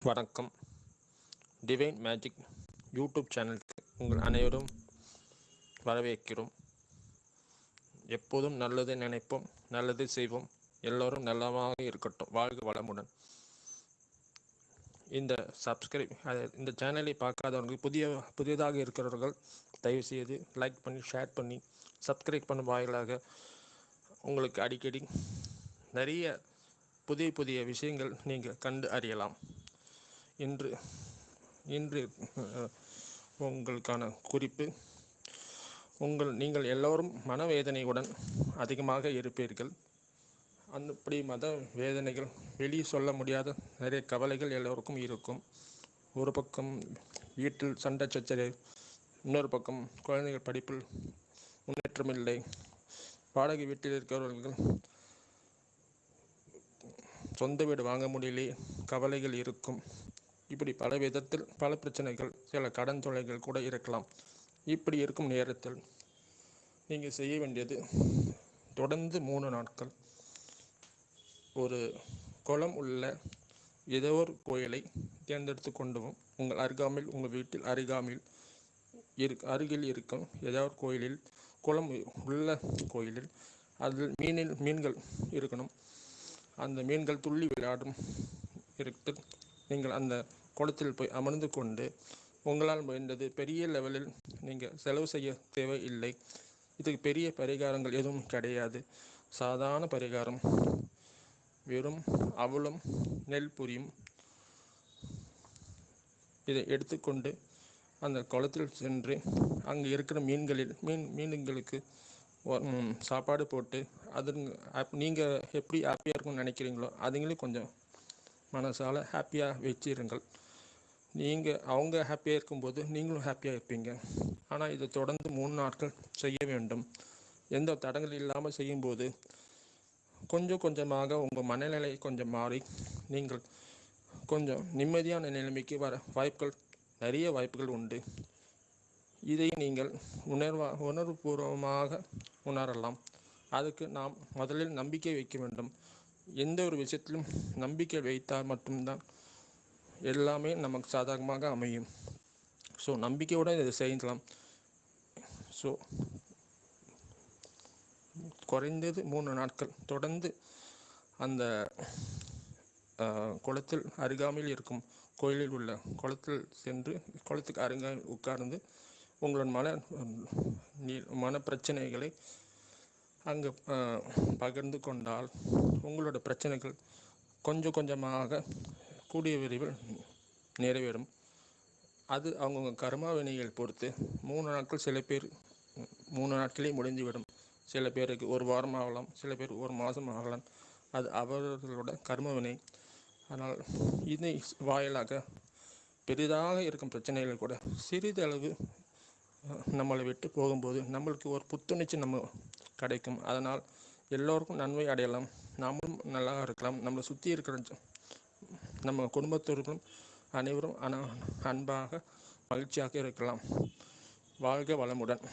வணக்கம். Divine magic YouTube சேனலுக்கு உங்கள் அனைவரும் வரவேற்கிறோம். எப்போதும் நல்லது நினைப்போம், நல்லது செய்வோம். எல்லோரும் நல்லதாக இருக்கட்டும். வாழ்க வளமுடன். இந்த சேனலை பார்க்காதவர்கள் புதியதாக இருக்கிறவர்கள் தயவுசெய்து லைக் பண்ணி, ஷேர் பண்ணி, சப்ஸ்கிரைப் பண்ணும் வாயிலாக உங்களுக்கு அடிக்கடி நிறைய புதிய விஷயங்கள் நீங்கள் கண்டு அறியலாம். இன்று உங்களுக்கான குறிப்பு, நீங்கள் எல்லோரும் மனவேதனையுடன் அதிகமாக இருப்பீர்கள். அப்படி வேதனைகள் வெளியே சொல்ல முடியாத நிறைய கவலைகள் எல்லோருக்கும் இருக்கும். ஒரு பக்கம் வீட்டில் சண்டை சச்சரவு, இன்னொரு பக்கம் குழந்தைகள் படிப்பில் முன்னேற்றமில்லை, வாடகை வீட்டில் இருக்கிறவர்கள் சொந்த வீடு வாங்க முடியலே கவலைகள் இருக்கும். இப்படி பல விதத்தில் பல பிரச்சனைகள், சில கடன் தொல்லைகள் கூட இருக்கலாம். இப்படி இருக்கும் நேரத்தில் நீங்கள் செய்ய வேண்டியது, தொடர்ந்து 3 நாட்கள் ஒரு குளம் உள்ள ஏதோ ஒரு கோயிலை தேர்ந்தெடுத்து கொண்டும், உங்கள் வீட்டில் அருகில் இருக்கும் ஏதோ ஒரு கோயிலில், குளம் உள்ள கோயிலில், அதில் மீன்கள் இருக்கணும். அந்த மீன்கள் துள்ளி விளையாடும் இருக்கு. நீங்கள் அந்த குளத்தில் போய் அமர்ந்து கொண்டு, உங்களால் முடிந்தது பெரிய லெவலில் நீங்கள் செலவு செய்ய தேவையில்லை. இதுக்கு பெரிய பரிகாரங்கள் எதுவும் கிடையாது. சாதாரண பரிகாரம். வெறும் அவலும் நெல் பொரியும் இதை எடுத்துக்கொண்டு அந்த குளத்தில் சென்று அங்கே இருக்கிற மீன்களுக்கு சாப்பாடு போட்டு, நீங்கள் எப்படி ஹாப்பியாக இருக்கும்னு நினைக்கிறீங்களோ அதுங்களையும் கொஞ்சம் மனசால ஹாப்பியாக வச்சிருங்கள். அவங்க ஹாப்பியாக இருக்கும்போது நீங்களும் ஹாப்பியாக இருப்பீங்க. ஆனால் இதை தொடர்ந்து 3 நாட்கள் செய்ய வேண்டும். எந்த தடங்கள் இல்லாமல் செய்யும்போது கொஞ்சமாக உங்கள் மனநிலை கொஞ்சம் மாறி நீங்கள் கொஞ்சம் நிம்மதியான நிலைமைக்கு வர நிறைய வாய்ப்புகள் உண்டு. இதை நீங்கள் உணர்வுபூர்வமாக உணரலாம். அதுக்கு நாம் முதலில் நம்பிக்கை வைக்க வேண்டும். எந்த ஒரு விஷயத்திலும் நம்பிக்கை வைத்தால் மட்டும்தான் எல்லாமே நமக்கு சாதகமாக அமையும். ஸோ நம்பிக்கையுடன் இதை செய்யலாம். ஸோ குறைந்தது 3 நாட்கள் தொடர்ந்து அந்த குளத்தில் அருகாமையில் இருக்கும் கோயிலில் உள்ள குளத்தில் சென்று, குளத்துக்கு அருகாமையில் உட்கார்ந்து உங்களோட மன பிரச்சனைகளை அங்கு பகிர்ந்து கொண்டால் உங்களோட பிரச்சனைகள் கொஞ்சமாக கூடிய விரைவில் நிறைவேறும். அது அவங்கவுங்க கர்மா வினைகள் பொறுத்து 3 நாட்கள், சில பேர் 3 நாட்களே முடிந்துவிடும். சில பேருக்கு 1 வாரம் ஆகலாம், சில பேர் 1 மாதம் ஆகலாம். அது அவர்களோட கர்ம வினை. ஆனால் இதை வாயிலாக பெரிதாக இருக்கும் பிரச்சனைகள் கூட சிறிதளவு நம்மளை விட்டு போகும்போது நம்மளுக்கு ஒரு புத்துணர்ச்சி கிடைக்கும். அதனால் எல்லோருக்கும் நன்மை அடையலாம், நாமளும் நல்லா இருக்கலாம். நம்மளை சுற்றி இருக்கிற நம்ம குடும்பத்தோர்களும் அனைவரும் அன்பாக மகிழ்ச்சியாக இருக்கலாம். வாழ்க வளமுடன்.